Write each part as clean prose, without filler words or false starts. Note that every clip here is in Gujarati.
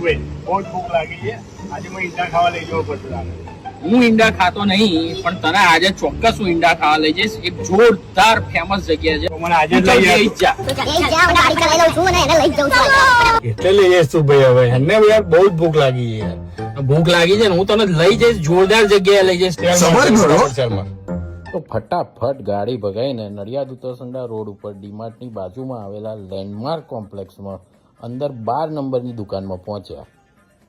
બહુ ભૂખ લાગી છે, આજે મને ઈંડા ખાવા લઈ જવો પડશે. હું ઈંડા ખાતો નહીં, પણ તને આજે ચોક્કસ હું ઈંડા ખાવા લઈ જઈશ. એક જોરદાર ફેમસ જગ્યા છે, મને આજે જ લઈ જા. એટલે લઈ જઈશ તું ભાઈ. હવે એને યાર બહુ જ ભૂખ લાગી છે. ભૂખ લાગી છે ને, હું તને લઈ જઈશ, જોરદાર જગ્યાએ લઈ જઈશ. તો ફટાફટ ગાડી ભગાઈને નડિયાદ ઉત્તરસંડા રોડ ઉપર ડીમાર્ટની બાજુમાં આવેલા લેન્ડમાર્ક કોમ્પ્લેક્સમાં અંદર 12 નંબરની દુકાનમાં પહોંચ્યા.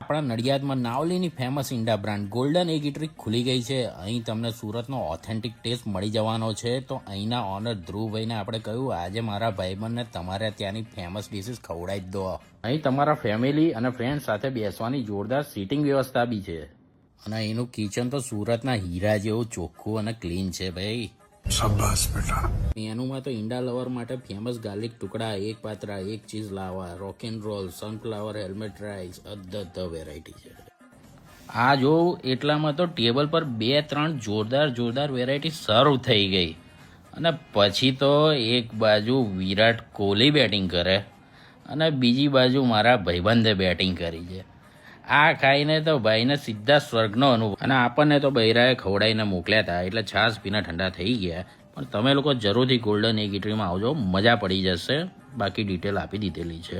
આપણા નડિયાદમાં નાવલીની ફેમસ ઈંડા બ્રાન્ડ ગોલ્ડન એગ ઇટરી ખુલી ગઈ છે. અહીં તમને સુરતનો ઓથેન્ટિક ટેસ્ટ મળી જવાનો છે. તો અહીંના ઓનર ધ્રુવભાઈને આપણે કહ્યું આજે મારા ભાઈબંધને તમારે ત્યાંની ફેમસ ડિશિસ ખવડાવી જ દો. અહીં તમારા ફેમિલી અને ફ્રેન્ડ સાથે બેસવાની જોરદાર સીટિંગ વ્યવસ્થા બી છે. અને એનું કિચન તો સુરતના હીરા જેવું ચોખ્ખું અને ક્લીન છે ભાઈ. શાબાશ બેટા. મેનુમાં તો ઈંડા લવર માટે ફેમસ ગાર્લિક ટુકડા, એક પાત્રા, એક cheese lava, rock and roll, sunflower helmet rice, અદદ વેરાયટી છે. આ જો એટલામાં તો ટેબલ પર 2-3 જોરદાર વેરાયટી સર્વ થઈ ગઈ. અને પછી તો એક બાજુ વિરાટ કોહલી બેટિંગ કરે અને બીજી બાજુ મારા ભાઈબંધે બેટિંગ કરી છે. આ ખાઈને તો ભાઈને સીધા સ્વર્ગનો અનુભવ. અને આપણને તો બૈરાએ ખવડાવીને મોકલ્યા હતા એટલે છાસ પીના ઠંડા થઈ ગયા. પણ તમે લોકો જરૂરથી ગોલ્ડન એગ ઇટરીમાં આવજો, મજા પડી જશે. બાકી ડિટેલ આપી દીધેલી છે.